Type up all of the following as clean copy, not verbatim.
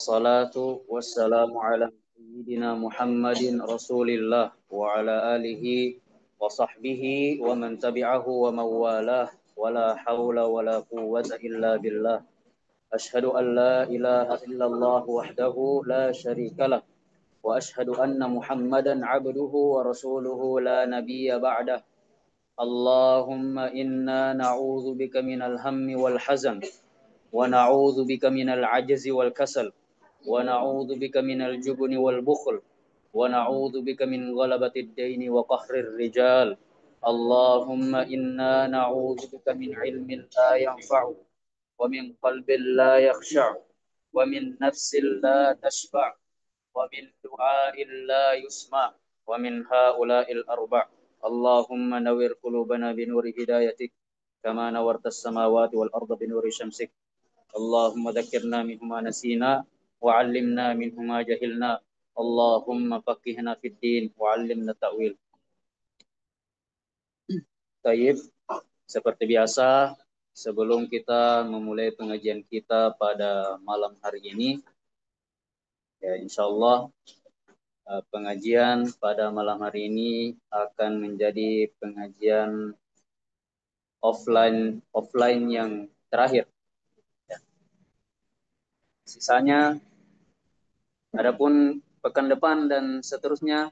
Salatu wassalamu ala sayyidina Muhammadin Rasulillah wa ala alihi wa sahbihi wa man tabi'ahu wa mawalah wa la hawla wa la quwwata illa billah. Ashhadu an la ilaha illallah wahdahu la syarikalah wa ashhadu anna Muhammadan abduhu wa rasuluhu la nabiyya ba'dah. Allahumma inna na'udzu bika minal hammi wal hazan wa na'udzu bika minal ajzi wal kasal ونعوذ بك من الجبن والبخل ونعوذ بك من غلبة الدين وقهر الرجال اللهم إنا نعوذ بك من علم لا ينفع ومن قلب لا يخشع ومن نفس لا تشبع ومن دعاء لا يسمع ومن هؤلاء الأربع اللهم نور قلوبنا بنور هدايتك كما نورت السماوات والأرض بنور شمسك اللهم ذكرنا منهما نسينا وعلمنا منهما جهلنا اللهم فقهنا في الدين وعلمنا التأويل. Taib, seperti biasa sebelum kita memulai pengajian kita pada malam hari ini, ya insyaallah pengajian pada malam hari ini akan menjadi pengajian offline yang terakhir. Sisanya adapun pekan depan dan seterusnya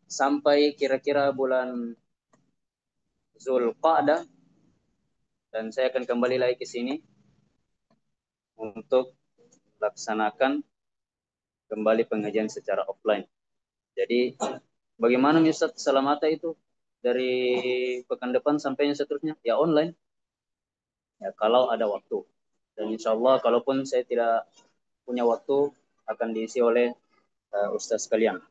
sampai kira-kira bulan Zulqa'dah, dan saya akan kembali lagi ke sini untuk laksanakan kembali pengajian secara offline. Jadi bagaimana Ustaz Salamata itu dari pekan depan sampai yang seterusnya? Ya online. Ya kalau ada waktu. Dan insya Allah kalaupun saya tidak punya waktu akan diisi oleh Ustaz sekalian.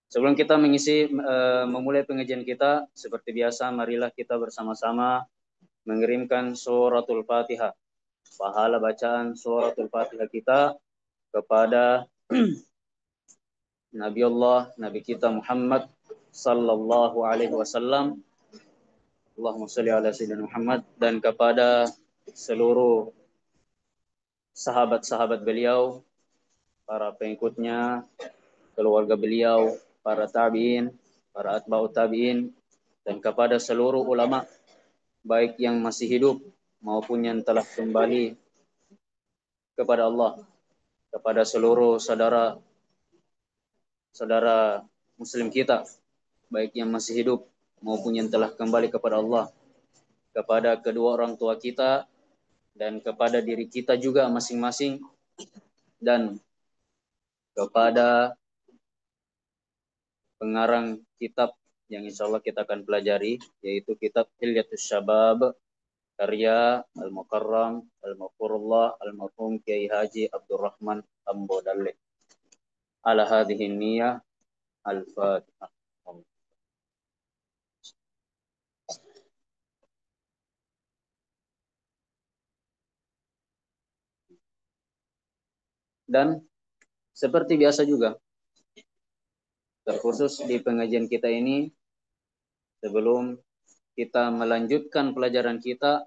Sebelum kita memulai pengajian kita, seperti biasa marilah kita bersama-sama mengirimkan suratul Fatihah, pahala bacaan suratul Fatihah kita kepada Nabi kita Muhammad sallallahu alaihi wasallam. Allahumma shalli ala sayyidina Muhammad, dan kepada seluruh sahabat-sahabat beliau, para pengikutnya, keluarga beliau, para tabi'in, para atba'ut tabi'in, dan kepada seluruh ulama baik yang masih hidup maupun yang telah kembali kepada Allah, kepada seluruh saudara muslim kita baik yang masih hidup maupun yang telah kembali kepada Allah, kepada kedua orang tua kita dan kepada diri kita juga masing-masing, dan kepada pengarang kitab yang insya Allah kita akan pelajari, yaitu kitab Hilyatus Syabab karya Al-Mukarram Al-Maqfurullah Al-Marhum Kiai Haji Abdurrahman Ambo Dalek. Ala hadhihi niyyah Al-Fatihah. Dan seperti biasa juga, terkhusus di pengajian kita ini, sebelum kita melanjutkan pelajaran kita,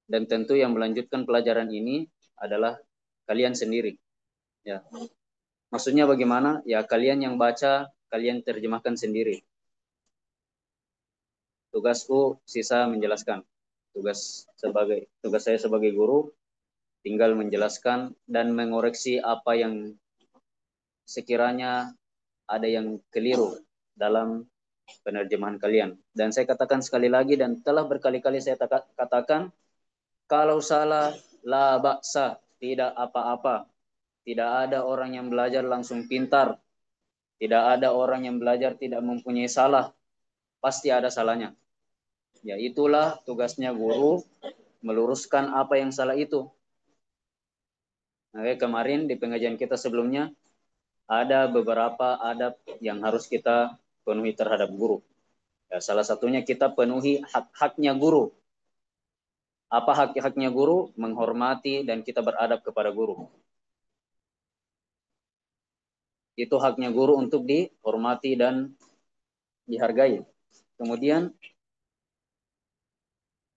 dan tentu yang melanjutkan pelajaran ini adalah kalian sendiri. Ya, maksudnya bagaimana? Ya kalian yang baca, kalian terjemahkan sendiri. Tugasku sisa menjelaskan. Tugas saya sebagai guru tinggal menjelaskan dan mengoreksi apa yang sekiranya ada yang keliru dalam penerjemahan kalian. Dan saya katakan sekali lagi, dan telah berkali-kali saya katakan, kalau salah la ba'sa, tidak apa-apa. Tidak ada orang yang belajar langsung pintar. Tidak ada orang yang belajar tidak mempunyai salah. Pasti ada salahnya. Ya itulah tugasnya guru, meluruskan apa yang salah itu. Nah, kemarin di pengajian kita sebelumnya ada beberapa adab yang harus kita penuhi terhadap guru. Ya, salah satunya kita penuhi hak-haknya guru. Apa hak-haknya guru? Menghormati dan kita beradab kepada guru. Itu haknya guru untuk dihormati dan dihargai. Kemudian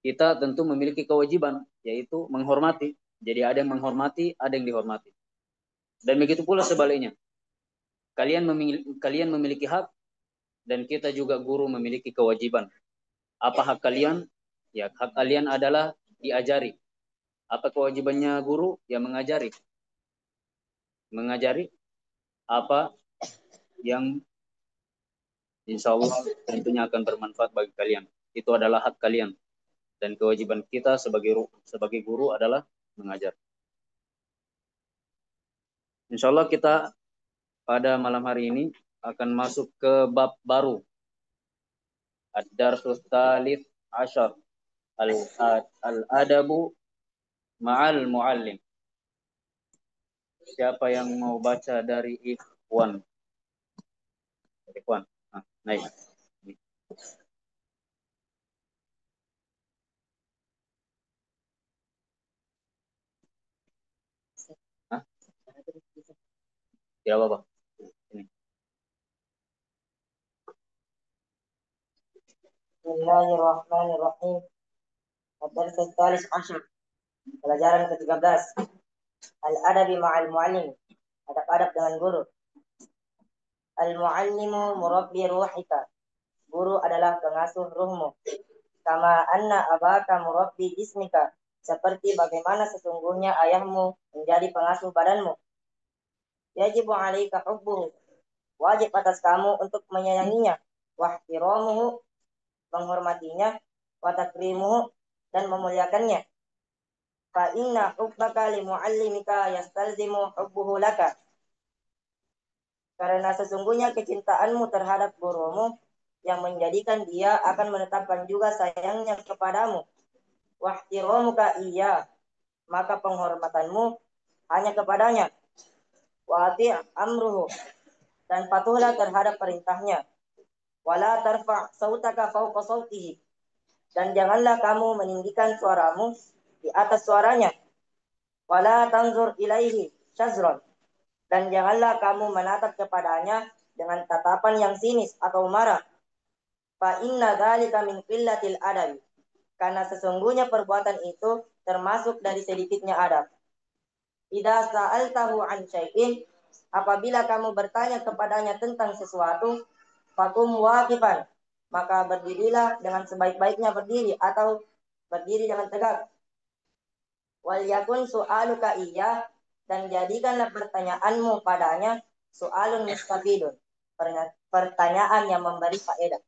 kita tentu memiliki kewajiban, yaitu menghormati. Jadi ada yang menghormati, ada yang dihormati. Dan begitu pula sebaliknya. Kalian memiliki hak dan kita juga guru memiliki kewajiban. Apa hak kalian? Ya, hak kalian adalah diajari. Apa kewajibannya guru? Ya mengajari. Mengajari apa yang insya Allah tentunya akan bermanfaat bagi kalian. Itu adalah hak kalian. Dan kewajiban kita sebagai guru adalah mengajar. Insya Allah kita pada malam hari ini akan masuk ke bab baru. Ad-Darsus Tsalits Asyar. Al-Adabu Ma'al Muallim. Siapa yang mau baca dari Ikhwan? Ikhwan. Nah, naik. Hah? Tidak apa-apa. Ini. Bismillahirrahmanirrahim. Ad-Dars Tsalits Asyar. Pelajaran ke-13. Al-Adabi Ma'al Mu'allim. Adab-adab dengan guru. Al-Mu'allimu murabbi ruhika. Guru adalah pengasuh ruhmu. Kama anna abaka murabbi jismika. Seperti bagaimana sesungguhnya ayahmu menjadi pengasuh badanmu. Yajibu alaika hubbuhu. Wajib atas kamu untuk menyayanginya. Wahtiramuhu, menghormatinya. Watakrimuhu, dan memuliakannya. Fa inna hubbaka li muallimika yastalzimu hubbuhu laka. Karena sesungguhnya kecintaanmu terhadap gurumu yang menjadikan dia akan menetapkan juga sayangnya kepadamu. Wahtiramuka iya, maka penghormatanmu hanya kepadanya. Wa amruhu, dan patuhlah terhadap perintahnya. Wala tarfa sautaka fauqa sautihi, dan janganlah kamu meninggikan suaramu di atas suaranya. Wala tanzur ilaihi syazron, dan janganlah kamu menatap kepadanya dengan tatapan yang sinis atau marah. Fa inna dzalika min qillatil adabi, karena sesungguhnya perbuatan itu termasuk dari sedikitnya adab. Idza sa'altahu an syai'in, apabila kamu bertanya kepadanya tentang sesuatu, fakum waqifan, maka berdirilah dengan sebaik-baiknya berdiri atau berdiri dengan tegak. Wal yakun su'aluka iya, dan jadikanlah pertanyaanmu padanya soalun mustafidun, pertanyaan yang memberi faedah.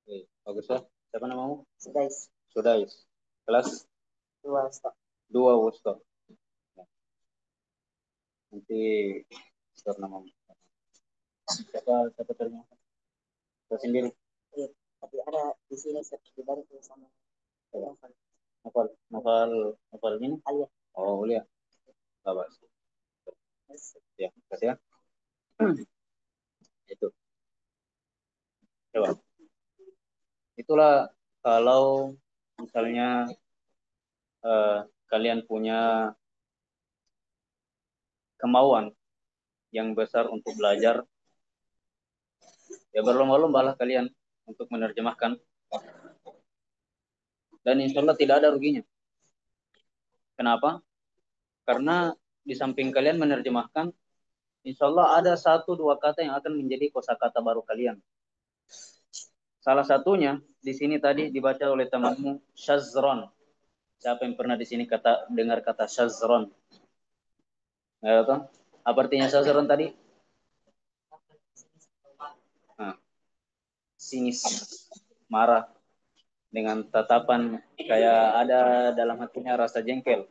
Oke, bagus ya. Siapa namamu? Sudais. Sudais. Kelas 2 Ustaz. 2 Wusto. Nanti Ustaz namamu. Siapa terima? Saya sendiri. Iya, tapi ada di sini dibantu sama Hafal, hafal, hafal ini. Alia. Oh, lihat. Bagus. Ya, kasih ya. Itu. Coba. Itulah kalau misalnya kalian punya kemauan yang besar untuk belajar, ya berlomba-lomba lah kalian untuk menerjemahkan. Dan insya Allah tidak ada ruginya. Kenapa? Karena di samping kalian menerjemahkan, insya Allah ada 1-2 kata yang akan menjadi kosakata baru kalian. Salah satunya di sini tadi dibaca oleh temanmu syazron. Siapa yang pernah di sini dengar kata syazron? Ya, toh? Apa artinya syazron tadi? Nah, sinis, marah, dengan tatapan kayak ada dalam hatinya rasa jengkel.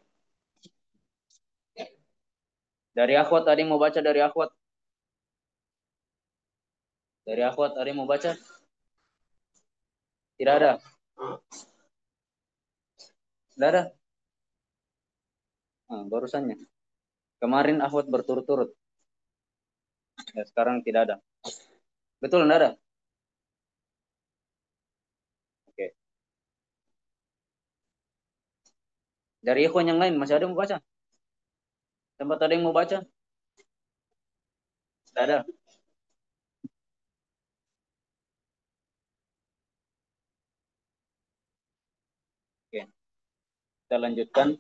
Dari akhwat tadi mau baca dari akhwat. Dari akhwat tadi mau baca? Tidak ada. Tidak ada. Nah, barusannya. Kemarin akhwat berturut-turut. Ya, sekarang tidak ada. Betul, tidak ada? Oke. Dari ikhwan yang lain masih ada yang mau baca? Tempat ada yang mau baca? Tidak ada. Oke. Kita lanjutkan.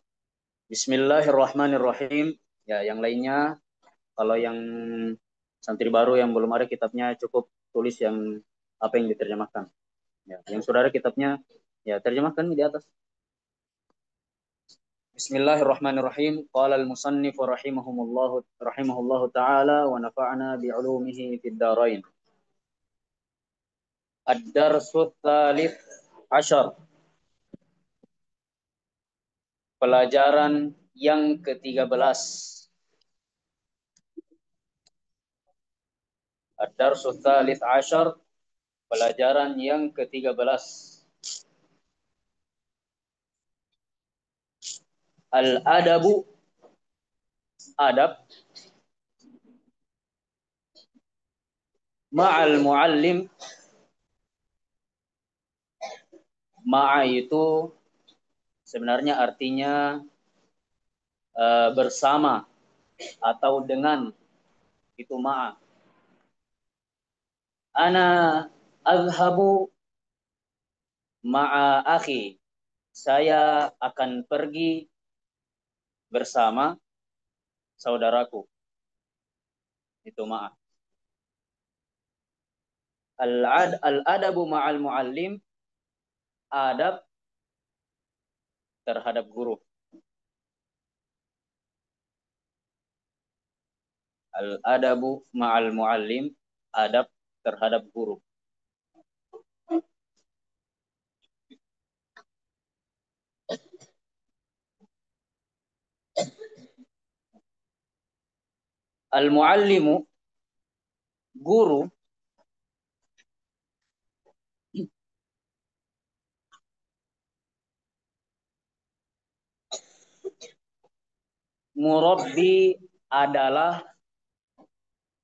Bismillahirrahmanirrahim. Ya, yang lainnya, kalau yang santri baru yang belum ada kitabnya, cukup tulis yang apa yang diterjemahkan. Ya, yang sudah ada kitabnya, ya terjemahkan di atas. Bismillahirrahmanirrahim. Qala al-musannif rahimahullahu taala wa nafa'na bi'ulumihi fid dharain. Ad-darsu tsalits asyar. Pelajaran yang ke-13. Ad-darsu tsalits asyar. Pelajaran yang ke-13. Al-adabu, adab, ma'al muallim. Ma'a itu sebenarnya artinya bersama atau dengan, itu ma'a. Ana azhabu ma'a akhi. Saya akan pergi bersama saudaraku. Itu ma'a. Al-adabu ma'al muallim, adab terhadap guru. Al-adabu ma'al muallim, adab terhadap guru. Al-muallimu, guru, murabbi adalah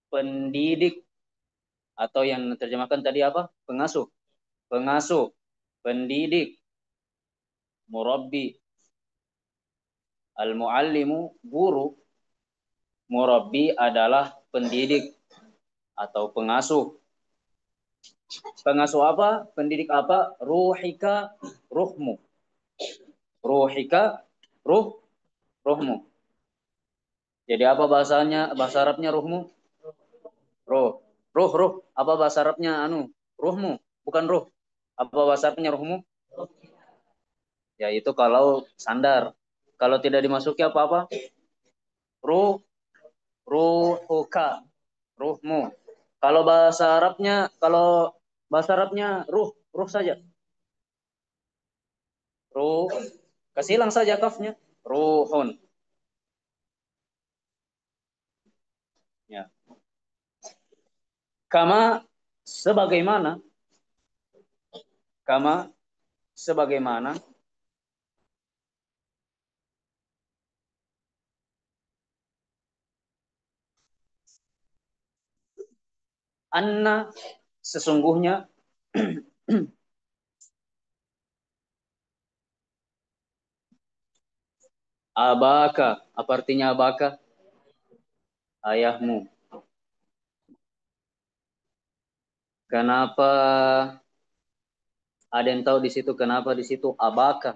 pendidik, atau yang terjemahkan tadi apa? Pengasuh. Pengasuh, pendidik, murabbi. Al-muallimu, guru, murabbi adalah pendidik atau pengasuh. Pengasuh apa? Pendidik apa? Ruhika, ruhmu. Ruhika, ruhmu. Jadi apa bahasanya? Bahasa Arabnya ruhmu? Ruh. Ruh. Apa bahasa Arabnya ruhmu, bukan ruh. Apa bahasa Arabnya ruhmu? Ya itu kalau sandar. Kalau tidak dimasuki apa-apa? Ruh, ruhuka, ruhmu. Kalau bahasa Arabnya ruh saja. Ruh, kasih hilang saja kafnya. Ruhun. Ya. Kama sebagaimana, kama sebagaimana, anna sesungguhnya, abaka, apa artinya abaka? Ayahmu. Kenapa ada yang tahu di situ kenapa di situ abaka?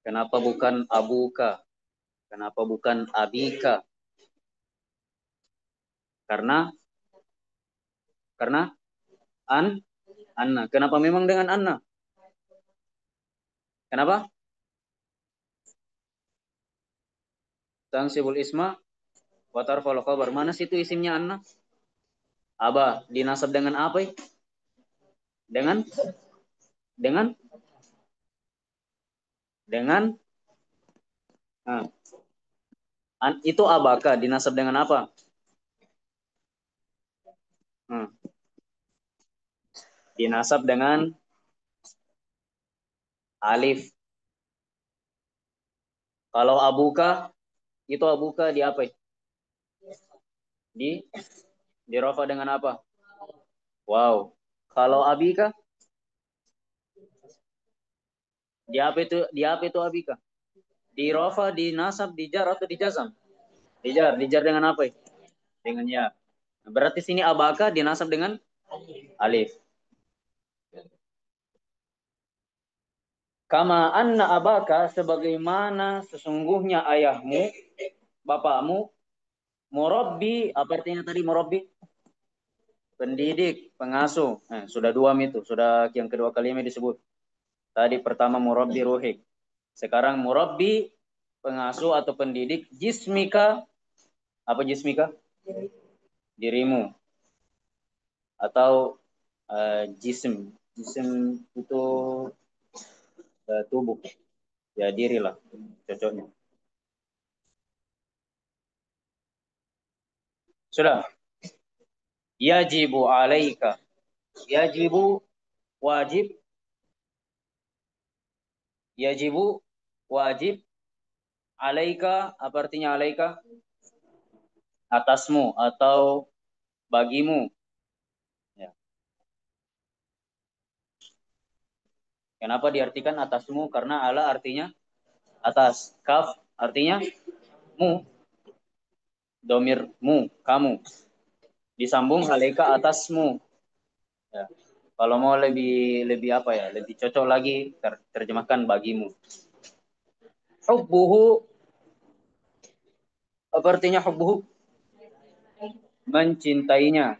Kenapa bukan abuka? Kenapa bukan abika? Karena karena Anna. Kenapa memang dengan Anna? Kenapa? Tansibul isma wa tarfa'ul khabar. Mana situ isimnya Anna? Aba dinasab dengan apa? Dengan dengan dengan nah, itu abaka dinasab dengan apa? Hmm. Dinasab dengan alif. Kalau abuka, itu abuka di apa? Di rofa dengan apa? Wow. Kalau abika, di apa itu abika? Di rofa, di nasab, di jar atau di jazam? Di jar dengan apa? Dengan ya. Berarti sini abaka dinasab dengan alif. Kama anna abaka, sebagaimana sesungguhnya ayahmu, bapakmu, murabbi, apa artinya tadi murabbi? Pendidik, pengasuh. Sudah dua itu, sudah yang kedua kalinya disebut. Tadi pertama murabbi ruhik. Sekarang murabbi, pengasuh atau pendidik jismika. Apa jismika? Dirimu. Atau jism. Jism itu tubuh. Ya dirilah cocoknya. Sudah. Yajibu alaika. Yajibu wajib. Yajibu wajib. Alaika, apa artinya alaika? Atasmu atau bagimu. Ya. Kenapa diartikan atasmu? Karena ala artinya atas. Kaf artinya mu. Domirmu, kamu. Disambung alaika atasmu. Ya. Kalau mau lebih lebih apa ya? Lebih cocok lagi terjemahkan bagimu. Hubbuhu, apa artinya hubbuhu? Mencintainya.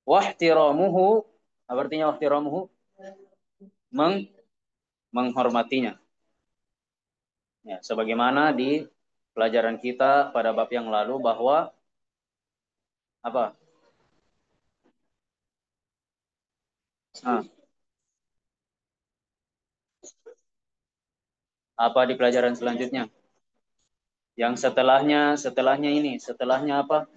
Wahtiramuhu, apa artinya wahtiramuhu? Meng menghormatinya. Ya, sebagaimana di pelajaran kita pada bab yang lalu bahwa apa? Nah, apa di pelajaran selanjutnya? Yang setelahnya ini, setelahnya apa?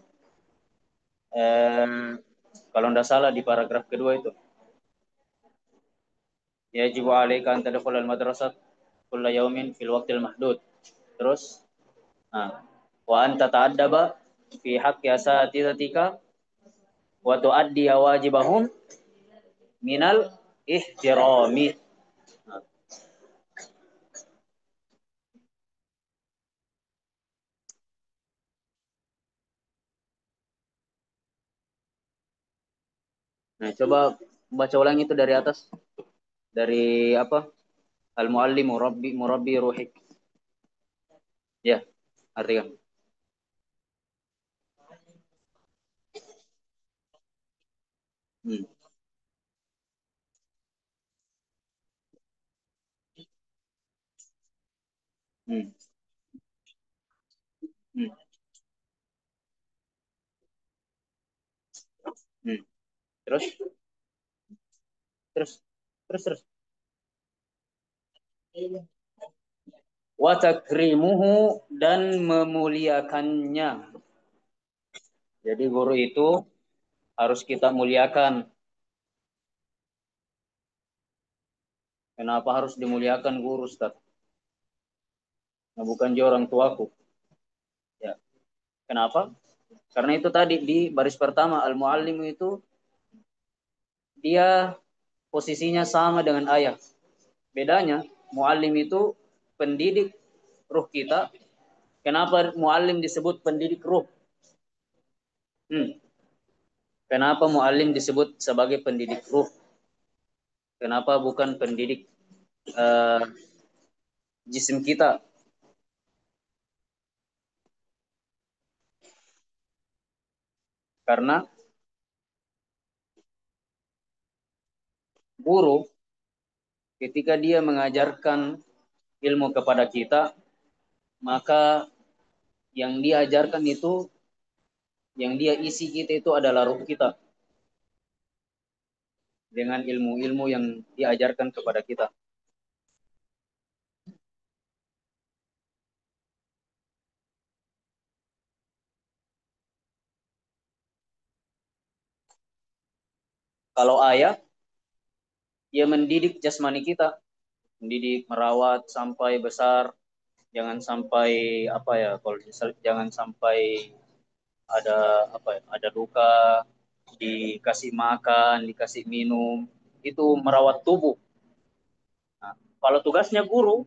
Kalau tidak salah di paragraf kedua itu. Yajibu alaika an tadkhulal madrasah kulla yaumin fil waqtil mahdud. Terus, nah, wa anta ta'addaba fi haqqi asatidatika wa tuaddi wajibahum minal ihtirami. Nah, coba baca ulang itu dari atas. Dari apa? Al-muallim murabbi ruhik. Ya, artikan. Hmm. Hmm. Hmm. Hmm. Terus, terus, terus. Wa takrimuhu, dan memuliakannya. Jadi guru itu harus kita muliakan. Kenapa harus dimuliakan guru, Ustaz? Nah, bukan dia orang tuaku. Ya. Kenapa? Karena itu tadi di baris pertama al-muallim itu dia posisinya sama dengan ayah. Bedanya muallim itu pendidik ruh kita. Kenapa muallim disebut pendidik ruh? Hmm. Kenapa muallim disebut sebagai pendidik ruh? Kenapa bukan pendidik uh, jisim kita? Karena guru ketika dia mengajarkan ilmu kepada kita, maka yang dia ajarkan itu, yang dia isi kita itu adalah ruh kita dengan ilmu-ilmu yang diajarkan kepada kita. Kalau ayah, dia mendidik jasmani kita, mendidik, merawat sampai besar, jangan sampai apa ya, kalau jangan sampai ada apa ya, ada luka, dikasih makan, dikasih minum, itu merawat tubuh. Nah, kalau tugasnya guru,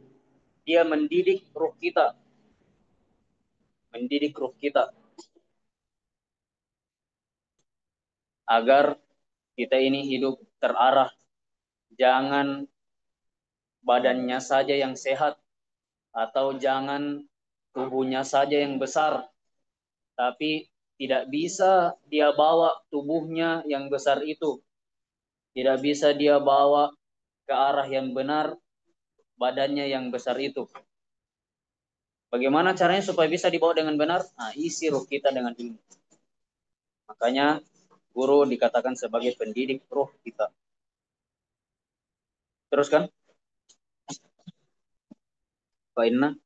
dia mendidik ruh kita, mendidik ruh kita agar Kita ini hidup terarah, jangan badannya saja yang sehat atau jangan tubuhnya saja yang besar, tapi tidak bisa dia bawa tubuhnya yang besar itu, tidak bisa dia bawa ke arah yang benar badannya yang besar itu. Bagaimana caranya supaya bisa dibawa dengan benar? Nah, isi ruh kita dengan ilmu. Makanya guru dikatakan sebagai pendidik ruh kita. Terus kan? Fa inna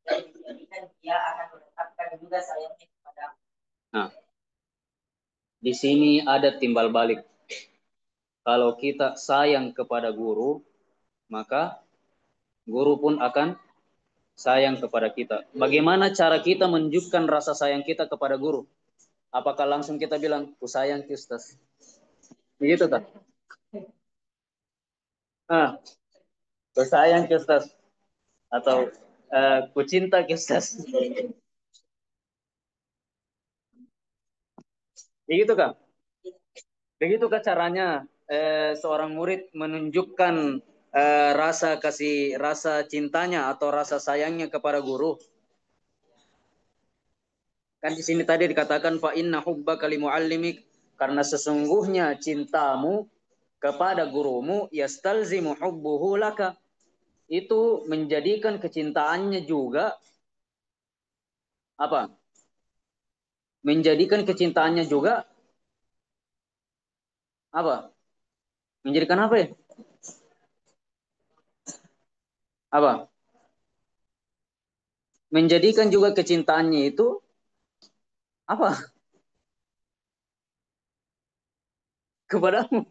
dan dijadikan dia akan menetapkan juga sayangnya kepada. Nah, di sini ada timbal balik. Kalau kita sayang kepada guru, maka guru pun akan sayang kepada kita. Bagaimana cara kita menunjukkan rasa sayang kita kepada guru? Apakah langsung kita bilang, ku sayang ki Ustaz? Begitu tak? Ah, ku sayang ki Ustaz. Atau ku cinta ki Ustaz. Begitu kan? Begitukah caranya seorang murid menunjukkan rasa cintanya atau rasa sayangnya kepada guru? Kan di sini tadi dikatakan fa inna hubbaka limuallimik, karena sesungguhnya cintamu kepada gurumu yastalzimu hubbuhu laka, itu menjadikan kecintaannya juga apa? Menjadikan kecintaannya juga apa? Menjadikan apa ya? Apa? Menjadikan juga kecintaannya itu apa? Kepadamu.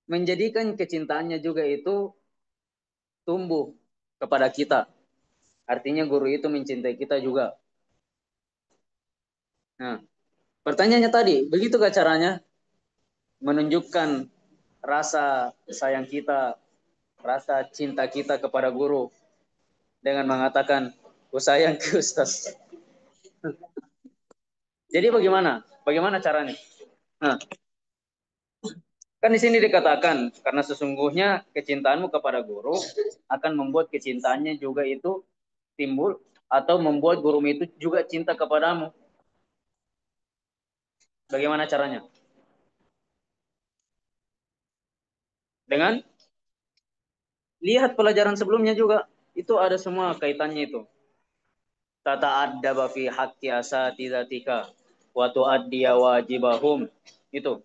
Menjadikan kecintaannya juga itu tumbuh kepada kita. Artinya guru itu mencintai kita juga. Nah, pertanyaannya tadi, begitukah caranya menunjukkan rasa sayang kita, rasa cinta kita kepada guru dengan mengatakan, ku sayang ke Ustaz. Jadi bagaimana? Bagaimana caranya? Nah, kan di sini dikatakan, karena sesungguhnya kecintaanmu kepada guru akan membuat kecintaannya juga itu timbul atau membuat gurumu itu juga cinta kepadamu. Bagaimana caranya? Dengan lihat pelajaran sebelumnya juga. Itu ada semua kaitannya itu. Tata'addaba fi haqqi asatidatika wa tu'addiya wajibahum. Itu.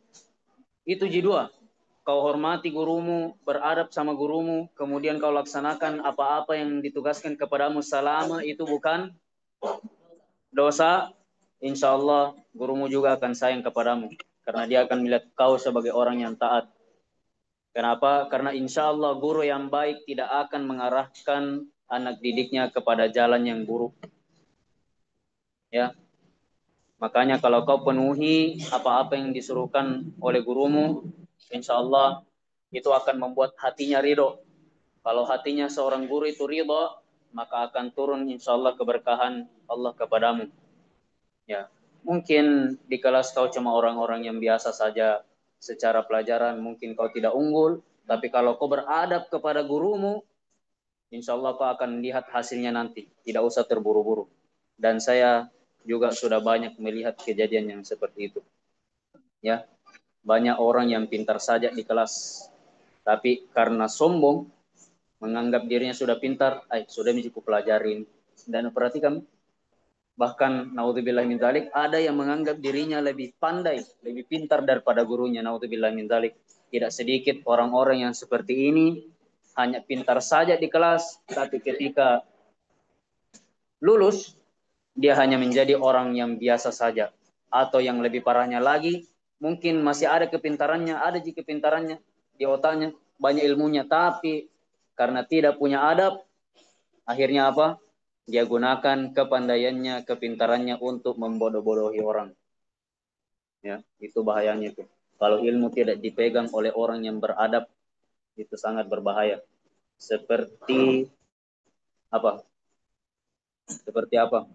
Itu J2. Kau hormati gurumu, beradab sama gurumu, kemudian kau laksanakan apa-apa yang ditugaskan kepadamu selama itu bukan dosa, insya Allah gurumu juga akan sayang kepadamu. Karena dia akan melihat kau sebagai orang yang taat. Kenapa? Karena insya Allah guru yang baik tidak akan mengarahkan anak didiknya kepada jalan yang buruk. Ya, makanya kalau kau penuhi apa-apa yang disuruhkan oleh gurumu, insya Allah itu akan membuat hatinya ridho. Kalau hatinya seorang guru itu ridho, maka akan turun insya Allah keberkahan Allah kepadamu. Ya, mungkin di kelas kau cuma orang-orang yang biasa saja secara pelajaran, mungkin kau tidak unggul, tapi kalau kau beradab kepada gurumu, insya Allah kau akan lihat hasilnya nanti. Tidak usah terburu-buru. Dan saya juga sudah banyak melihat kejadian yang seperti itu. Ya, banyak orang yang pintar saja di kelas, tapi karena sombong, menganggap dirinya sudah pintar, sudah cukup pelajarin. Dan perhatikan, bahkan naudzubillah min dzalik, ada yang menganggap dirinya lebih pandai, lebih pintar daripada gurunya, naudzubillah min dzalik. Tidak sedikit orang-orang yang seperti ini hanya pintar saja di kelas, tapi ketika lulus dia hanya menjadi orang yang biasa saja. Atau yang lebih parahnya lagi, mungkin masih ada kepintarannya, ada jika kepintarannya di otaknya, banyak ilmunya, tapi karena tidak punya adab, akhirnya apa? Dia gunakan kepandaiannya, kepintarannya untuk membodoh-bodohi orang. Ya, itu bahayanya itu. Kalau ilmu tidak dipegang oleh orang yang beradab, itu sangat berbahaya. Seperti apa? Seperti apa?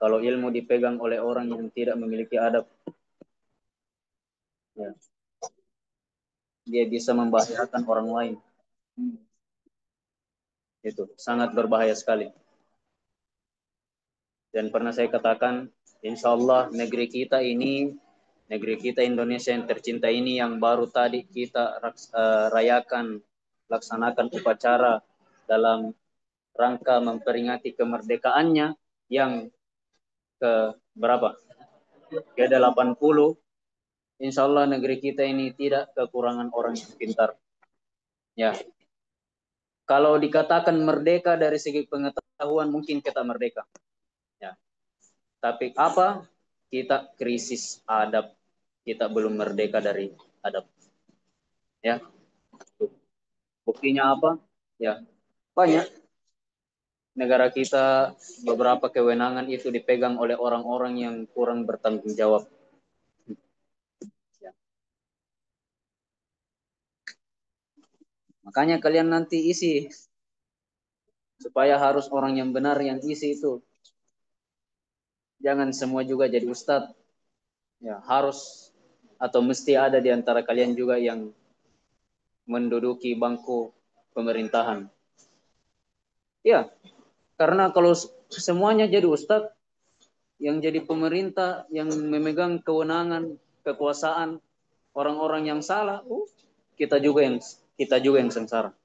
Kalau ilmu dipegang oleh orang yang tidak memiliki adab, ya, dia bisa membahayakan orang lain. Itu sangat berbahaya sekali. Dan pernah saya katakan, insya Allah negeri kita Indonesia yang tercinta ini yang baru tadi kita rayakan, laksanakan upacara dalam rangka memperingati kemerdekaannya yang ke berapa? Ke 80. Insya Allah negeri kita ini tidak kekurangan orang yang pintar. Ya, kalau dikatakan merdeka dari segi pengetahuan mungkin kita merdeka. Ya, tapi apa? Kita krisis adab. Kita belum merdeka dari adab. Ya, buktinya apa? Ya, banyak negara kita beberapa kewenangan itu dipegang oleh orang-orang yang kurang bertanggung jawab. Ya. Makanya kalian nanti isi supaya harus orang yang benar yang isi itu. Jangan semua juga jadi ustadz. Ya, harus atau mesti ada di antara kalian juga yang menduduki bangku pemerintahan. Ya, karena kalau semuanya jadi ustadz, yang jadi pemerintah, yang memegang kewenangan, kekuasaan, orang-orang yang salah, kita juga yang sengsara.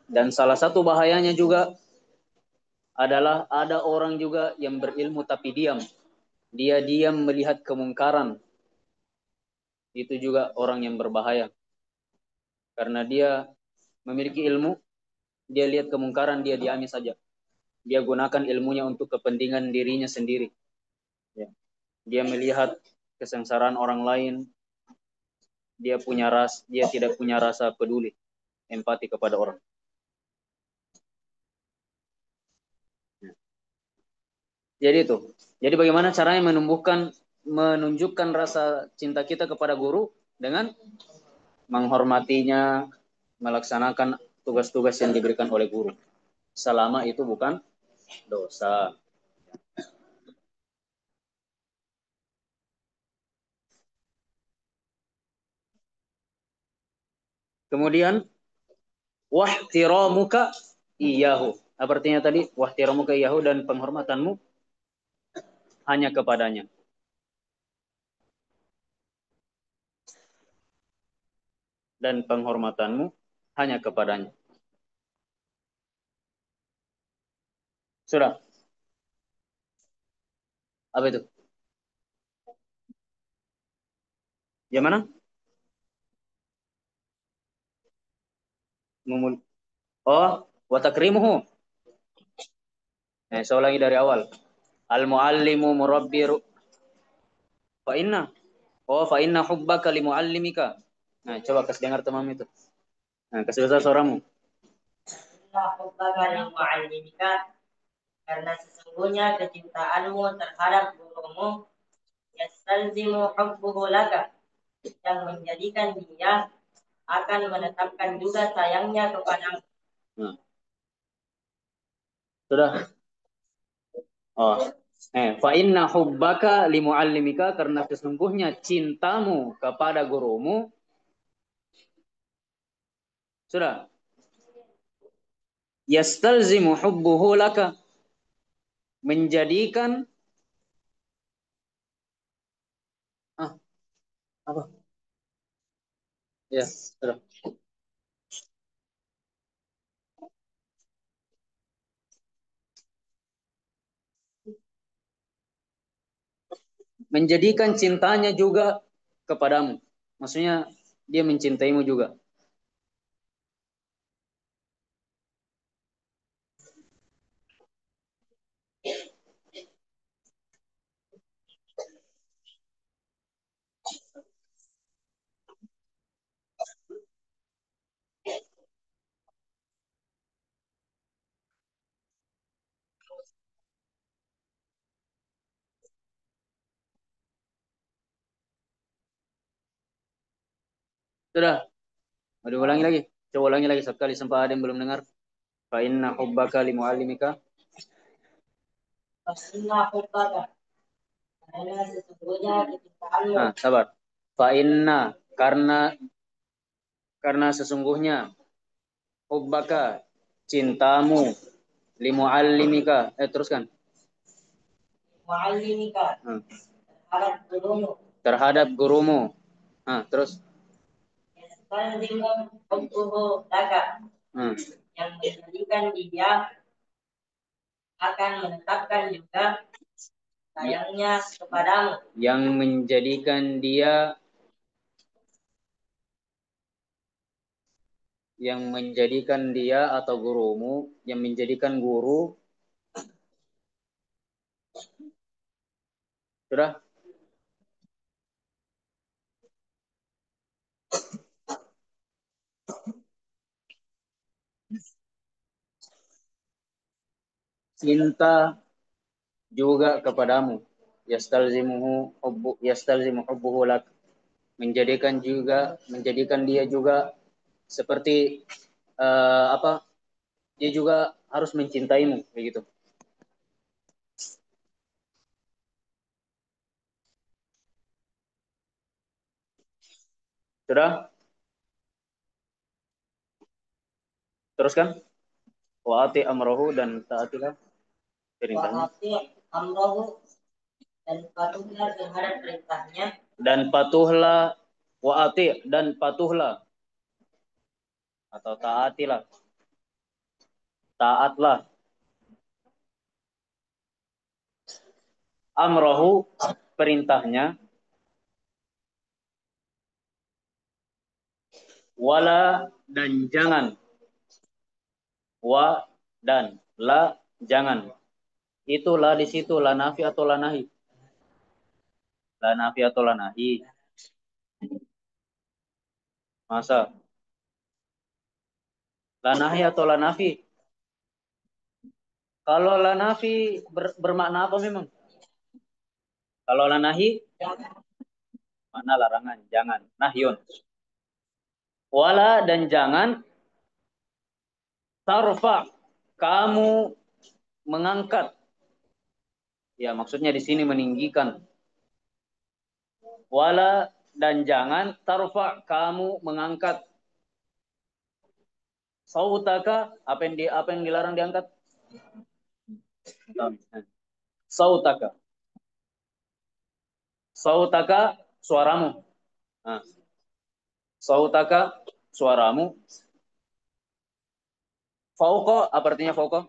Dan salah satu bahayanya juga adalah ada orang juga yang berilmu tapi diam. Dia diam melihat kemungkaran. Itu juga orang yang berbahaya. Karena dia memiliki ilmu, dia lihat kemungkaran, dia diami saja. Dia gunakan ilmunya untuk kepentingan dirinya sendiri. Ya. Dia melihat kesengsaraan orang lain, dia tidak punya rasa peduli, empati kepada orang. Ya. Jadi itu. Jadi bagaimana caranya menunjukkan rasa cinta kita kepada guru dengan menghormatinya, melaksanakan tugas-tugas yang diberikan oleh guru. Selama itu bukan dosa. Kemudian wahtiramuka iyahu. Apa artinya tadi? Wahtiramuka iyahu dan penghormatanmu hanya kepadanya. Dan penghormatanmu hanya kepadanya. Sudah. Apa itu? Yang mana? Oh, watakrimuhu. Saya ulangi dari awal. Al-muallimu murabbi fa inna. Oh, fa inna hubbaka li muallimika. Nah, coba kasih dengar teman itu. Nah, kasih besar suaramu. Inna hubbaka li mu'allimika, karena sesungguhnya kecintaanmu terhadap gurumu yastalzimu hubbuhu laka, yang menjadikan dia akan menetapkan juga sayangnya kepadamu. Nah, sudah. Oh. Fa inna hubbaka li muallimika, karena sesungguhnya cintamu kepada gurumu. Sudah. Yastalzimu hubbuhu laka, menjadikan ah apa? Ya, sudah. Menjadikan cintanya juga kepadamu. Maksudnya dia mencintaimu juga. Sudah. Mau diulangi lagi? Coba ulangi lagi sekali sampai ada yang belum dengar. Fa inna hubbaka li muallimika. Pastinya hubbaka, karena sesungguhnya kecintaanmu. Nah, sabar. Fa inna, karena sesungguhnya hubbaka, cintamu, li muallimika. Teruskan. Muallimika, Hmm. terhadap gurumu. Terhadap gurumu. Nah, terus. Yastalzimu hubbuhu laka, Hmm. yang menjadikan dia akan menetapkan juga sayangnya kepadamu. Yang menjadikan dia atau gurumu, yang menjadikan guru. Sudah? Cinta juga kepadamu. Yastalzimu hubbuhu lak. Menjadikan dia juga seperti apa? Dia juga harus mencintaimu begitu. Sudah? Teruskan. Wa'ati amrohu dan taatilah perintahnya. Wa'ati amrohu, dan patuhlah terhadap perintahnya. Dan patuhlah, wa'ati dan patuhlah atau taatilah. Taatlah. Amrohu, perintahnya. Wala, dan jangan. Wa dan la, jangan. Itu la di situ la nafi atau la nahi? La nafi atau la nahi? Masa? La nahi atau la nafi? Kalau la nafi bermakna apa memang? Kalau la nahi makna larangan, jangan. Nahyun. Wala dan jangan tarfa, kamu mengangkat. Ya, maksudnya di sini meninggikan. Wala dan jangan tarfa, kamu mengangkat. Sautaka, apa yang dilarang diangkat? Sautaka. Sautaka, suaramu. Nah, sautaka, suaramu. Fauqa, apa artinya fauqa?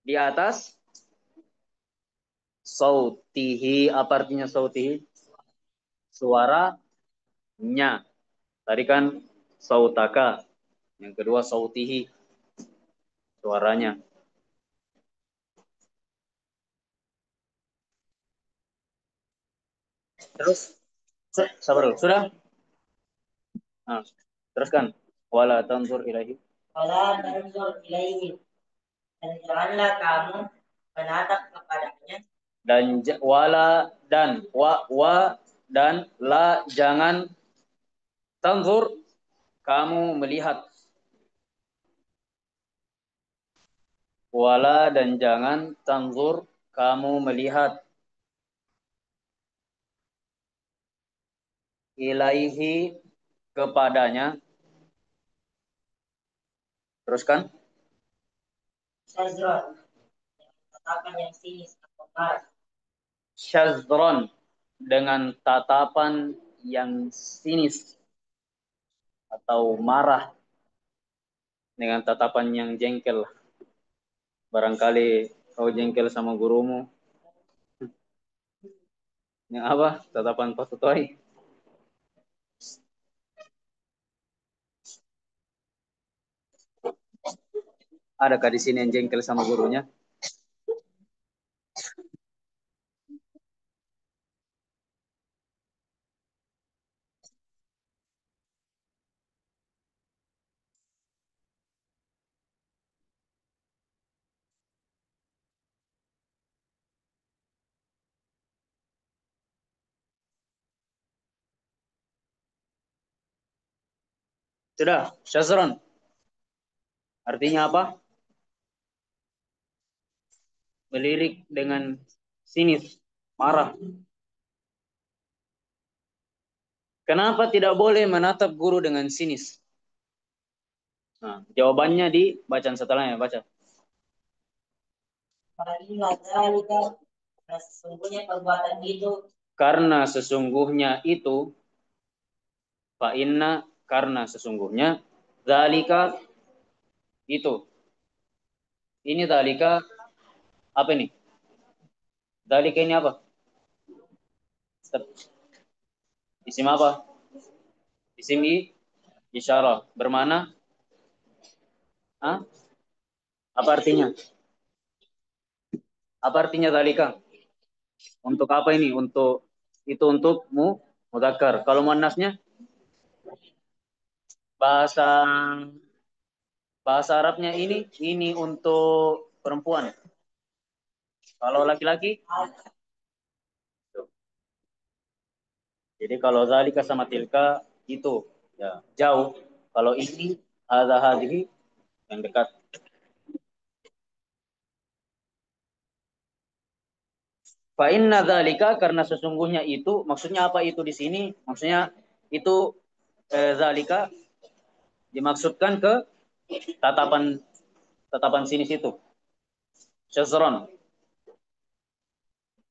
Di atas. Sautihi, apa artinya sautihi? Suaranya. Tadi kan sautaka. Yang kedua sautihi, suaranya. Terus, sabar dulu. Sudah? Nah, teruskan. Wala tanzur ilahi. Wala tanzur ilaihi, dan janganlah kamu menatap kepadanya. Dan wala dan wa dan la, jangan. Tanzur, kamu melihat. Wala dan jangan. Tanzur, kamu melihat. Ilaihi, kepadanya. Teruskan. Syazron, tatapan yang sinis atau marah. Syazron, dengan tatapan yang sinis atau marah, dengan tatapan yang jengkel. Barangkali kau jengkel sama gurumu. Yang apa? Tatapan patutoi. Adakah di sini yang jengkel sama gurunya? Sudah, syazron. Artinya apa? Melirik dengan sinis, marah. Kenapa tidak boleh menatap guru dengan sinis? Nah, jawabannya di bacaan setelahnya, baca. Karena sesungguhnya perbuatan itu, Karena sesungguhnya itu, fa inna, karena sesungguhnya, zalika itu. Ini zalika apa ini? Zalika ini apa? Isim apa? Isim isyarah. Bermana? Hah? Apa artinya? Apa artinya zalika? Untuk apa ini? Untuk itu untuk mudzakkar. Kalau muannasnya bahasa bahasa Arabnya ini untuk perempuan. Kalau laki-laki, jadi kalau zalika sama tilka itu ya jauh. Kalau ini hadza hadhihi yang dekat. Fa inna dzalika karena sesungguhnya itu maksudnya apa itu di sini? Maksudnya itu zalika dimaksudkan ke tatapan tatapan sini situ. Syazron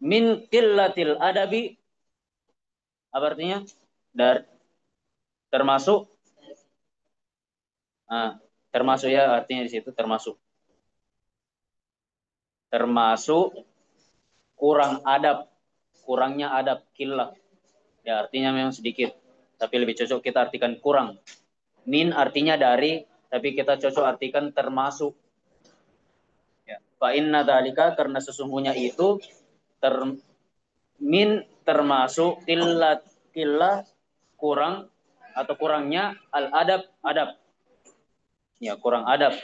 min qillatil adabi apa artinya? Dar termasuk termasuk ya artinya di situ termasuk termasuk kurang adab, kurangnya adab killah. Ya artinya memang sedikit, tapi lebih cocok kita artikan kurang. Min artinya dari, tapi kita cocok artikan termasuk. Ya. Fa inna dalika karena sesungguhnya itu ter, min termasuk killah kurang atau kurangnya al adab adab. Ya kurang adab.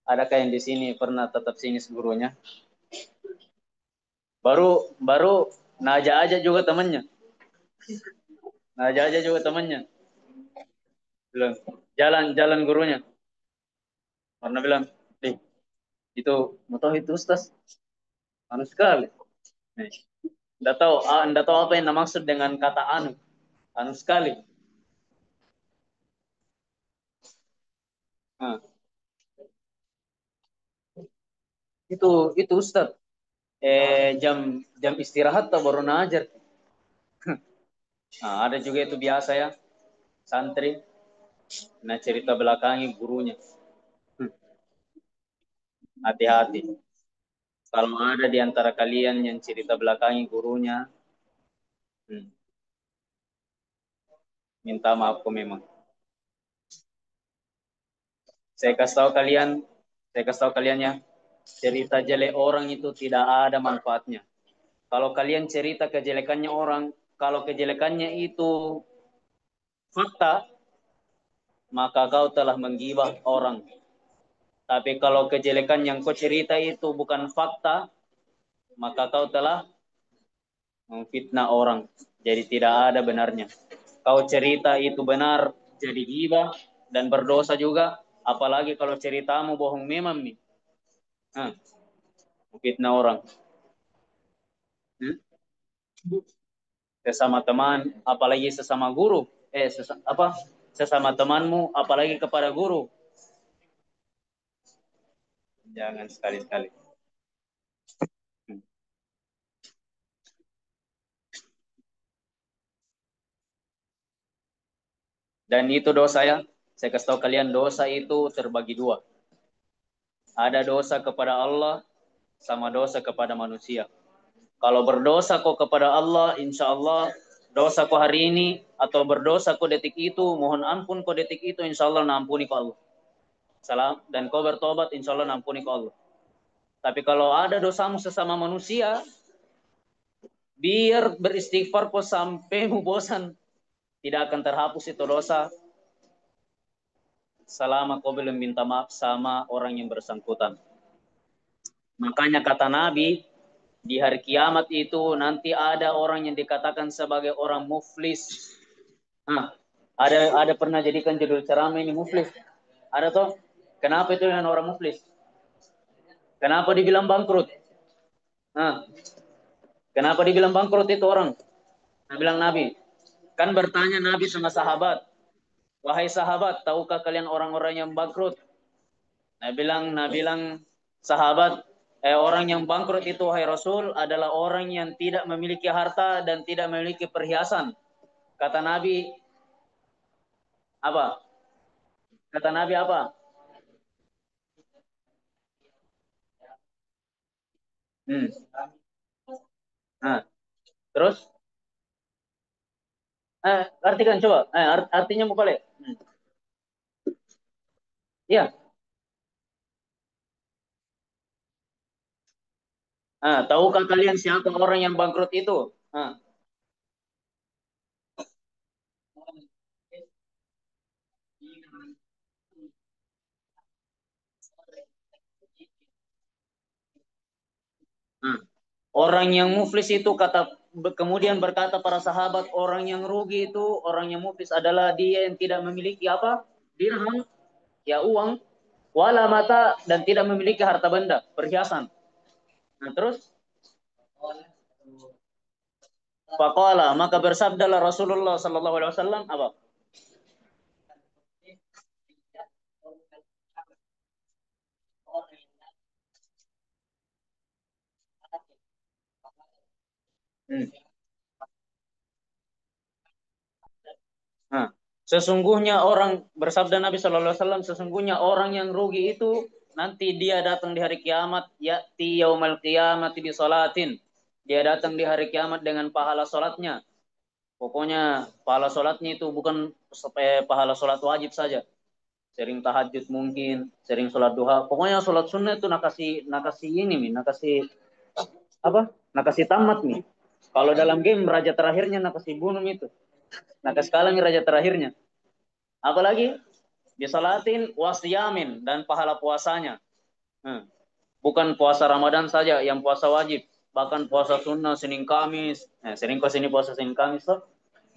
Adakah yang di sini pernah tetap sinis gurunya? Baru baru Naja aja juga temannya. Naja aja juga temannya. Bilang, jalan gurunya. Karena bilang, itu mau tahu itu Ustaz, anu sekali. Nggak tahu apa yang maksud dengan kata anu sekali. Nah, itu Ustaz. Jam jam istirahat tak baru najar. Nah, ada juga itu biasa ya, santri. Nah cerita belakangi gurunya. Hati-hati. Kalau ada di antara kalian yang cerita belakangi gurunya, minta maaf kok memang. Saya kasih tahu kalian, saya kasih tahu kalian ya, cerita jelek orang itu tidak ada manfaatnya. Kalau kalian cerita kejelekannya orang, kalau kejelekannya itu fakta, maka kau telah menggibah orang. Tapi kalau kejelekan yang kau cerita itu bukan fakta, maka kau telah memfitnah orang. Jadi tidak ada benarnya. Kau cerita itu benar, jadi gibah dan berdosa juga. Apalagi kalau ceritamu bohong memang nih. Nah, memfitnah orang. Hmm? Sesama teman, apalagi sesama guru. Sesama temanmu, apalagi kepada guru. Jangan sekali-sekali. Dan itu dosa ya. Saya kasih tahu kalian dosa itu terbagi dua. Ada dosa kepada Allah sama dosa kepada manusia. Kalau berdosa kok kepada Allah, insya Allah dosa kok hari ini atau berdosa kok detik itu, mohon ampun kok detik itu, insya Allah nampuni kok Allah. Salam dan kau bertobat, insya Allah nampuni kok Allah. Tapi kalau ada dosamu sesama manusia, biar beristighfar kok sampai mu bosan, tidak akan terhapus itu dosa selama kau belum minta maaf sama orang yang bersangkutan. Makanya kata Nabi, Di hari kiamat itu nanti ada orang yang dikatakan sebagai orang muflis. Nah, ada pernah jadikan judul ceramah ini muflis. Ada toh? Kenapa itu dengan orang muflis? Kenapa dibilang bangkrut? Nah, kenapa dibilang bangkrut itu orang? Nah, bilang Nabi. Kan bertanya Nabi sama sahabat. Wahai sahabat, tahukah kalian orang-orang yang bangkrut? Nah bilang sahabat, orang yang bangkrut itu wahai Rasul adalah orang yang tidak memiliki harta dan tidak memiliki perhiasan. Kata Nabi apa? Kata Nabi apa? Hmm. Nah, terus artikan coba. Artinya mau balik. Iya. Tahukah kalian siapa orang yang bangkrut itu? Nah, orang yang muflis itu kemudian berkata para sahabat, orang yang rugi itu, orang yang muflis adalah dia yang tidak memiliki apa? Dirham, ya uang, wala mata dan tidak memiliki harta benda, perhiasan. Nah, terus faqala maka bersabdalah Rasulullah sallallahu alaihi wasallam apa? Hmm. Nah, sesungguhnya orang bersabda Nabi Shallallahu Alaihi Wasallam, sesungguhnya orang yang rugi itu nanti dia datang di hari kiamat, ya'ti yaumal kiamat bi salatin. Dia datang di hari kiamat dengan pahala solatnya. Pokoknya pahala solatnya itu bukan pahala solat wajib saja. Sering tahajud mungkin, sering solat duha. Pokoknya solat sunnah itu nakasi ini nih, nakasi apa? Nakasi tamat nih. Kalau dalam game raja terakhirnya nakasi bunuh itu. Nakas kalah nih raja terakhirnya. Apalagi disalatin wasyamin dan pahala puasanya. Bukan puasa Ramadan saja yang puasa wajib, bahkan puasa sunnah Senin Kamis. Sering kok sini puasa Senin Kamis tuh.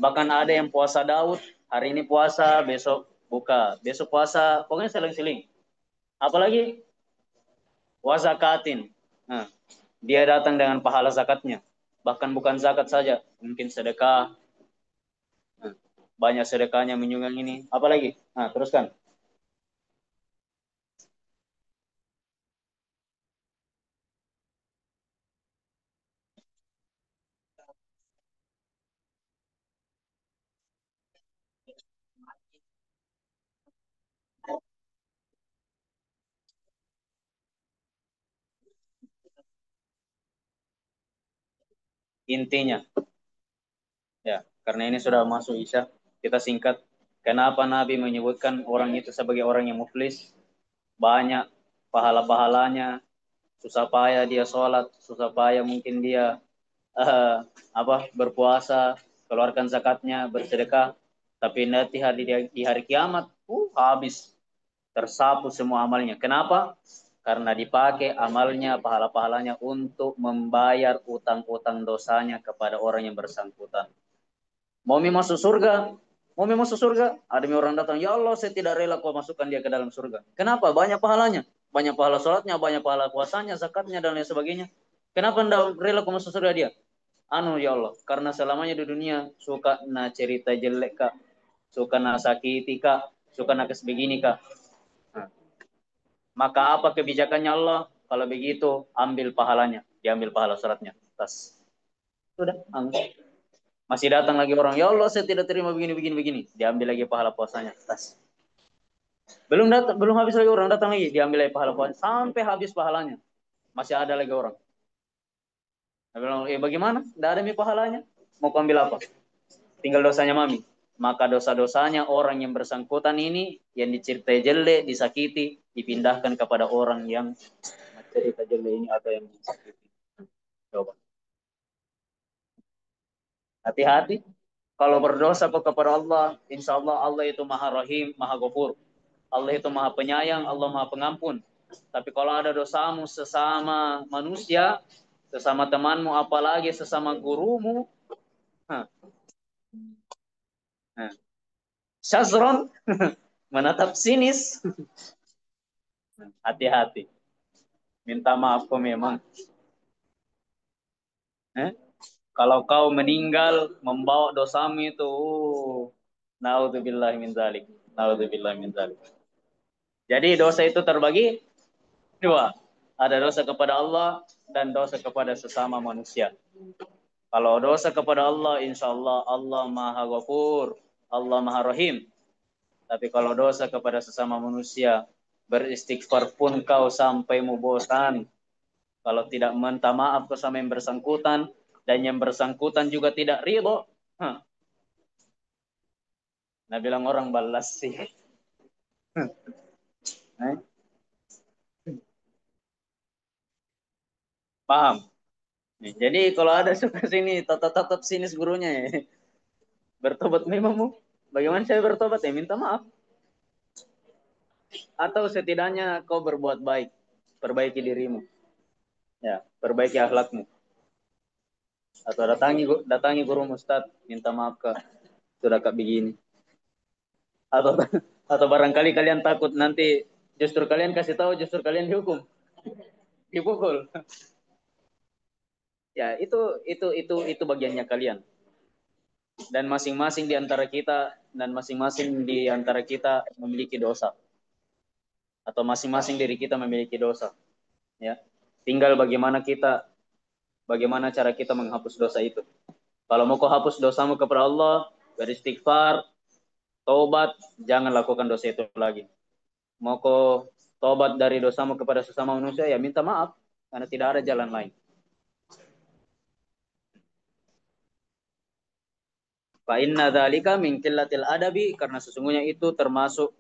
Bahkan ada yang puasa Daud, hari ini puasa, besok buka, besok puasa, pokoknya seling-seling. Apalagi wazakatin. Dia datang dengan pahala zakatnya. Bahkan bukan zakat saja, mungkin sedekah. Banyak sedekahnya menyumbang ini. Apalagi? Teruskan. Intinya, ya, karena ini sudah masuk Isya, kita singkat. Kenapa Nabi menyebutkan orang itu sebagai orang yang muflis? Banyak pahala-pahalanya, susah payah dia sholat, susah payah mungkin dia berpuasa, keluarkan zakatnya, bersedekah, tapi nanti di hari kiamat, habis, tersapu semua amalnya. Kenapa? Karena dipakai amalnya, pahala-pahalanya untuk membayar utang-utang dosanya kepada orang yang bersangkutan. Mau masuk surga, ada orang datang, ya Allah saya tidak rela kau masukkan dia ke dalam surga. Kenapa? Banyak pahalanya, banyak pahala sholatnya, banyak pahala puasanya, zakatnya dan lain sebagainya. Kenapa tidak rela kau masuk surga dia? Ya Allah, karena selamanya di dunia suka na cerita jelek kak, suka na sakiti kak, suka na begini kak. Nah, maka apa kebijakannya Allah? Kalau begitu ambil pahalanya, diambil pahala sholatnya. Tas. Sudah, masih datang lagi orang, ya Allah saya tidak terima begini begini begini, diambil lagi pahala puasanya. Tas. Belum habis lagi orang datang lagi, diambil lagi pahala puasanya sampai habis pahalanya. Masih ada lagi orang. Dia bilang, bagaimana? Tidak ada mi pahalanya. Mau ambil apa? Tinggal dosanya mami. Maka dosa-dosanya orang yang bersangkutan ini yang diceritai jelek, disakiti, dipindahkan kepada orang yang cerita jelek ini atau yang disakiti. Coba. Hati-hati. Kalau berdosa kepada Allah, insya Allah Allah itu maha rahim, maha ghafur. Allah itu maha penyayang, Allah maha pengampun. Tapi kalau ada dosamu sesama manusia, sesama temanmu, apalagi sesama gurumu. Hah. Nah. Syazron, menatap sinis. Hati-hati. Minta maaf kok memang. Kalau kau meninggal membawa dosamu itu, naudzubillah min dzalik. Naudzubillah min dzalik. Jadi dosa itu terbagi dua. Ada dosa kepada Allah dan dosa kepada sesama manusia. Kalau dosa kepada Allah, insya Allah Allah Maha Ghafur, Allah Maha Rahim. Tapi kalau dosa kepada sesama manusia, beristighfar pun kau sampai mu bosan. Kalau tidak minta maaf ke sama yang bersangkutan, dan yang bersangkutan juga tidak ridho, nah bilang orang balas sih. Paham? Jadi kalau ada suka sini, tetap sinis gurunya ya. Bertobat memangmu. Bagaimana saya bertobat ya? Minta maaf. Atau setidaknya kau berbuat baik. Perbaiki dirimu. Ya, perbaiki akhlakmu. Atau datangi guru Ustaz, minta maaf Kak. Sudah Kak begini. Atau barangkali kalian takut nanti justru kalian kasih tahu, justru kalian dihukum. Dipukul. Ya, itu bagiannya kalian. Dan masing-masing di antara kita memiliki dosa. Atau masing-masing diri kita memiliki dosa. Ya. Tinggal bagaimana cara kita menghapus dosa itu. Kalau mau kau hapus dosamu kepada Allah, beristighfar, taubat, jangan lakukan dosa itu lagi. Mau kau taubat dari dosamu kepada sesama manusia, ya minta maaf, karena tidak ada jalan lain. Fa inna dzalika min qillatil adabi, karena sesungguhnya itu termasuk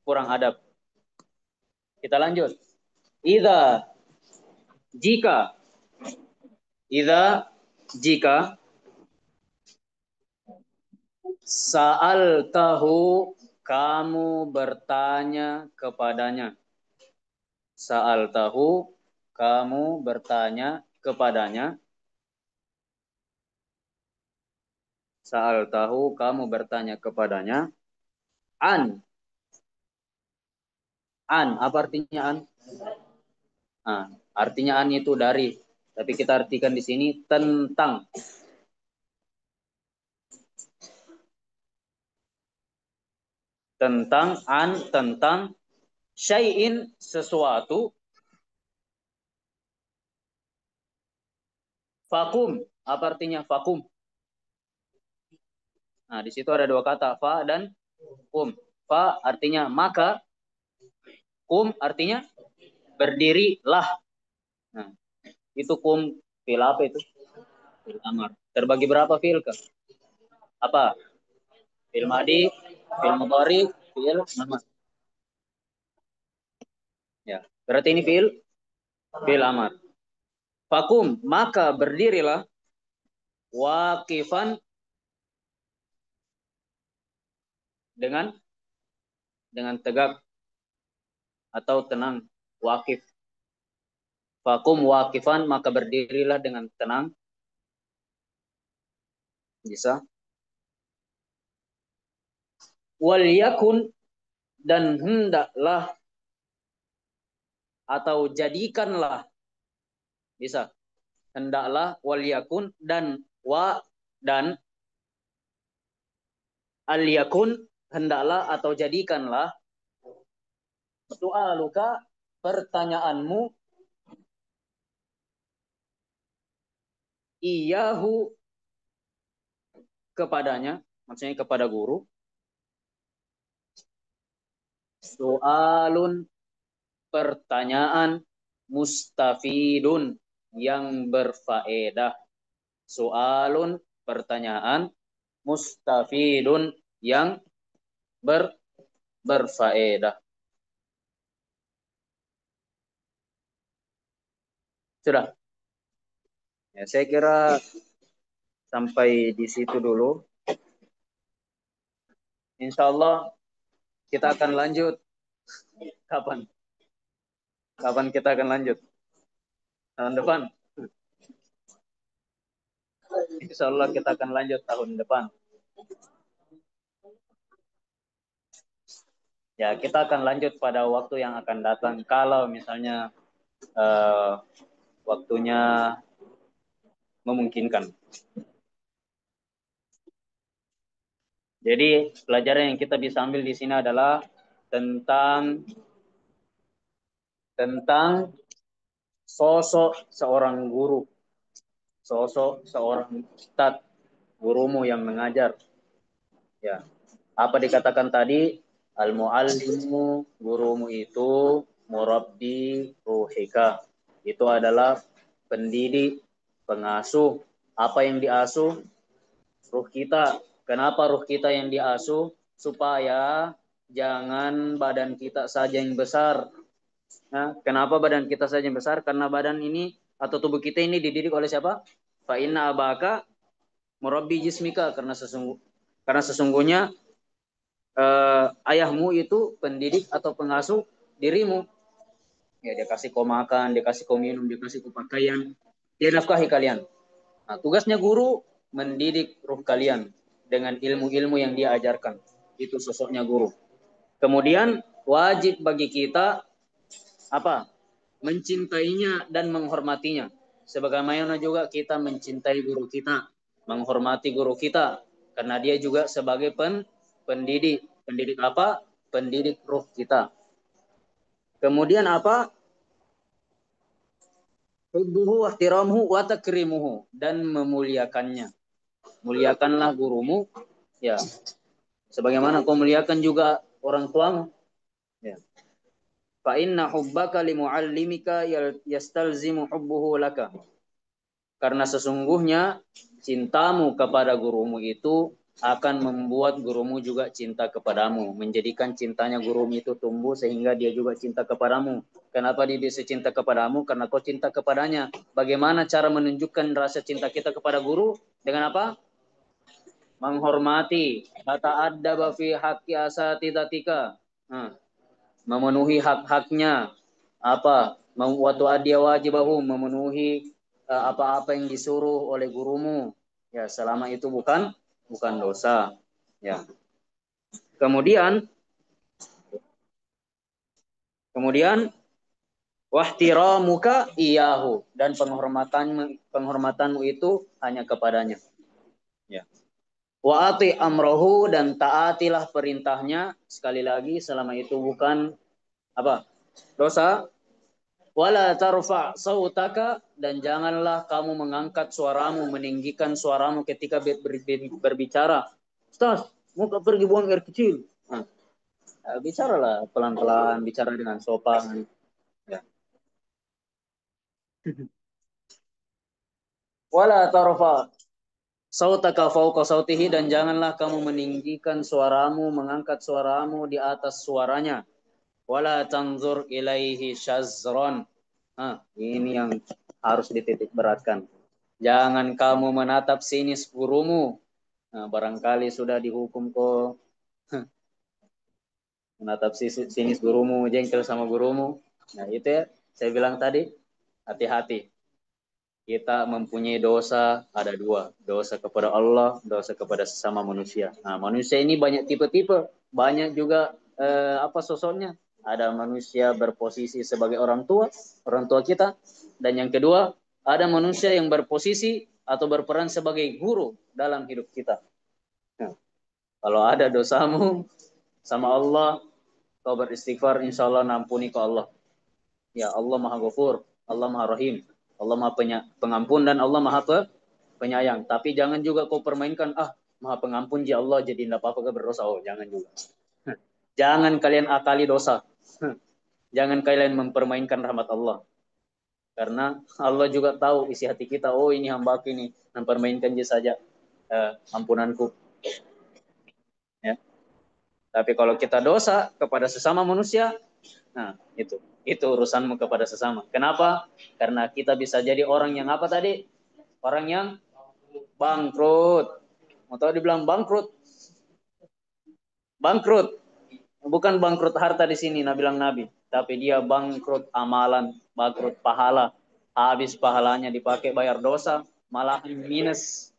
kurang adab. Kita lanjut. Idza jika Sa'al tahu, kamu bertanya kepadanya. Sa'al tahu, kamu bertanya kepadanya. Sa'al tahu, kamu bertanya kepadanya. An. Apa artinya an? Nah, artinya an itu dari. Tapi kita artikan di sini tentang. Tentang syai'in, sesuatu. Fakum. Apa artinya fakum? Nah, di situ ada dua kata, fa dan kum. Fa artinya maka, kum artinya berdirilah. Nah, itu kum fil apa itu? Fil amar. Terbagi berapa fil ke? Apa? Fil madi, fil mudhari, fil amar. Ya, berarti ini fil amar. Fakum, maka berdirilah, waqifan, dengan tegak atau tenang, waqif. Fakum waqifan, maka berdirilah dengan tenang. Bisa. Wal yakun, dan hendaklah atau jadikanlah. Bisa. Hendaklah, wal yakun, dan al yakun, hendaklah atau jadikanlah, soaluka, pertanyaanmu, iyahu, kepadanya, maksudnya kepada guru. Soalun, pertanyaan, mustafidun, yang berfaedah. Soalun, pertanyaan, mustafidun, yang berfaedah. Sudah. Ya, saya kira sampai di situ dulu. Insya Allah kita akan lanjut. Kapan? Kapan kita akan lanjut? Tahun depan? Insya Allah kita akan lanjut tahun depan. Ya, kita akan lanjut pada waktu yang akan datang. Kalau misalnya waktunya memungkinkan. Jadi pelajaran yang kita bisa ambil di sini adalah tentang sosok seorang guru, sosok seorang ustadz, gurumu yang mengajar. Ya, apa dikatakan tadi? Al-muallimu, gurumu itu murabbi ruhika. Itu adalah pendidik, pengasuh. Apa yang diasuh? Ruh kita. Kenapa ruh kita yang diasuh? Supaya jangan badan kita saja yang besar. Nah, kenapa badan kita saja yang besar? Karena badan ini atau tubuh kita ini dididik oleh siapa? Fa inna abaka murabbi jismika, karena sesungguhnya ayahmu itu pendidik atau pengasuh dirimu. Ya, dia kasih kau makan, dia kasih kau minum, dia kasih kau pakaian, dia nafkahi kalian. Nah, tugasnya guru mendidik ruh kalian dengan ilmu-ilmu yang dia ajarkan. Itu sosoknya guru. Kemudian wajib bagi kita apa? Mencintainya dan menghormatinya. Sebagaimana juga kita mencintai guru kita, menghormati guru kita, karena dia juga sebagai pendidik. Pendidik apa? Pendidik ruh kita. Kemudian apa? Hubbuhu wahtiramuhu wa takrimuhu, dan memuliakannya. Muliakanlah gurumu, ya. Sebagaimana kau muliakan juga orang tuamu, ya. Fa inna hubbaka li muallimika yastalzimu hubbuhu laka. Karena sesungguhnya cintamu kepada gurumu itu akan membuat gurumu juga cinta kepadamu, menjadikan cintanya gurumu itu tumbuh sehingga dia juga cinta kepadamu. Kenapa dia bisa cinta kepadamu? Karena kau cinta kepadanya. Bagaimana cara menunjukkan rasa cinta kita kepada guru? Dengan apa? Menghormati. Kata adaba fi haqqi asatidatika. Nah, memenuhi hak-haknya. Apa? Waktu adia wajibahu, memenuhi apa-apa yang disuruh oleh gurumu. Ya, selama itu bukan dosa. Ya. Kemudian wahtiramuka iyahu, dan penghormatanmu itu hanya kepadanya. Ya. Wa ati amrohu, dan taatilah perintahnya, sekali lagi selama itu bukan apa? Dosa. Wala tarfa sautaka, dan janganlah kamu mengangkat suaramu, meninggikan suaramu ketika berbicara. Ustaz, mau pergi buang air kecil. Nah, bicaralah pelan-pelan, bicara dengan sopan. Ya. Wala tarfa sautaka fauqa sautihi, dan janganlah kamu meninggikan suaramu, mengangkat suaramu di atas suaranya. Wala tanzur ilaihi syazron. Ini yang harus dititik beratkan. Jangan kamu menatap sinis gurumu. Nah, barangkali sudah dihukum kok. Menatap sinis gurumu, jengkel sama gurumu. Nah, itu ya, saya bilang tadi, hati-hati. Kita mempunyai dosa, ada dua. Dosa kepada Allah, dosa kepada sesama manusia. Nah, manusia ini banyak tipe-tipe. Banyak juga apa sosoknya. Ada manusia berposisi sebagai orang tua kita. Dan yang kedua, ada manusia yang berposisi atau berperan sebagai guru dalam hidup kita. Nah, kalau ada dosamu sama Allah, kau beristighfar, insya Allah nampuni ke Allah. Ya, Allah Maha Ghafur, Allah Maha Rahim, Allah Maha Pengampun, dan Allah Maha Penyayang. Tapi jangan juga kau permainkan, Maha Pengampun ya Allah, jadi tidak apa-apa berdosa. Oh, jangan juga. Jangan kalian akali dosa. Jangan kalian mempermainkan rahmat Allah. Karena Allah juga tahu isi hati kita. Oh, ini hambaku ini, mempermainkan dia saja ampunanku. Ya. Tapi kalau kita dosa kepada sesama manusia, nah itu urusanmu kepada sesama. Kenapa? Karena kita bisa jadi orang yang apa tadi? Orang yang bangkrut. Mau tahu dibilang bangkrut? Bangkrut. Bukan bangkrut harta di sini, bilang Nabi. Tapi dia bangkrut amalan, bangkrut pahala. Habis pahalanya dipakai bayar dosa. malah minus.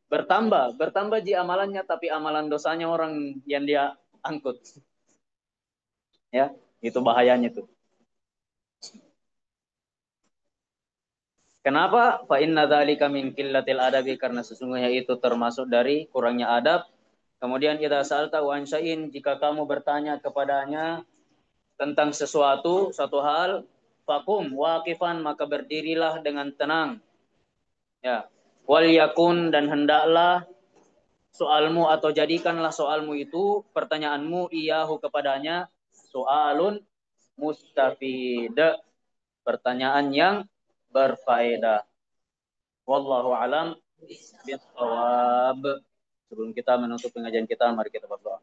Bertambah ji amalannya, tapi amalan dosanya orang yang dia angkut. Ya, itu bahayanya tuh. Kenapa? Fa inna dzalika min qillatil adabi, karena sesungguhnya itu termasuk dari kurangnya adab. Kemudian idza sa'alta wa ansa'in, jika kamu bertanya kepadanya tentang sesuatu, satu hal, fakum waqifan, maka berdirilah dengan tenang. Ya. Wal yakun, dan hendaklah soalmu atau jadikanlah soalmu itu, pertanyaanmu iyahu kepadanya, soalun mustafid, pertanyaan yang berfaedah. Wallahu alam bisawab. Sebelum kita menutup pengajian kita, mari kita berdoa.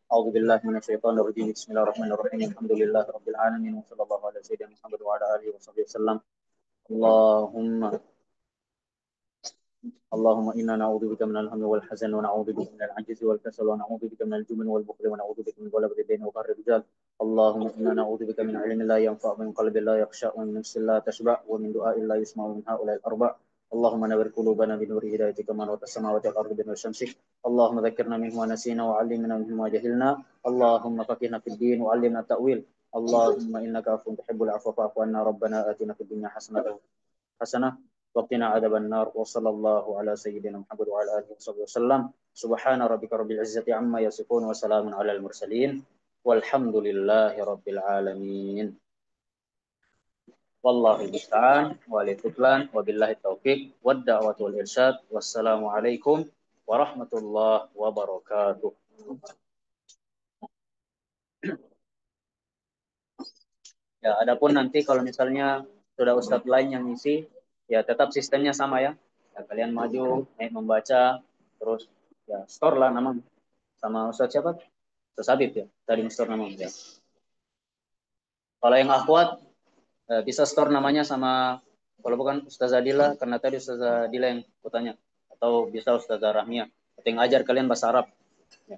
A'udzubillahi minasyaitonirrajim. Bismillahirrahmanirrahim. Alhamdulillahirabbil alamin. Wassallallahu ala sayyidina Muhammad wa ala alihi wasallam. Allahumma اللهم إنا نعوذ بك من الهم والحزن ونعوذ بك من العجز والكسل ونعوذ بك من الجبن والبخل ونعوذ بك من غلبة الدين وقهر الرجال. اللهم إنا نعوذ بك من علم لا ينفع ومن قلب لا يخشع ومن نفس لا تشبع ومن دعاء لا يسمع من هؤلاء الأربع. اللهم نور قلوبنا بنور هدايتك منور السماوات والأرض بنور شمسك. اللهم ذكرنا منه ما نسينا وعلمنا منه ما جهلنا. اللهم فقهنا في الدين وعلمنا التأويل. اللهم إنك عفو تحب العفو فاعف عنا. ربنا آتنا في الدنيا حسنة وقنا عذاب النار. وصلى الله على سيدنا محمد وعلى آله وصحبه وسلم. سبحان ربك رب العزة عما يصفون وسلام على المرسلين والحمد لله رب العالمين. والله المستعان ولتقلان وبالله التوفيق والدعوة والإرشاد. والسلام عليكم ورحمة الله وبركاته. Ya, adapun nanti kalau misalnya sudah ustadz lain yang ngisi, ya tetap sistemnya sama ya. Ya kalian maju, naik membaca, terus ya store lah nama sama ustadz siapa? Ustadz Habib ya. Tadi store nama ya. Kalau yang akhwat bisa store namanya sama, kalau bukan Ustazah Dila, karena tadi Ustazah Dila yang kutanya, atau bisa Ustazah Rahmia, atau yang ajar kalian bahasa Arab. Ya.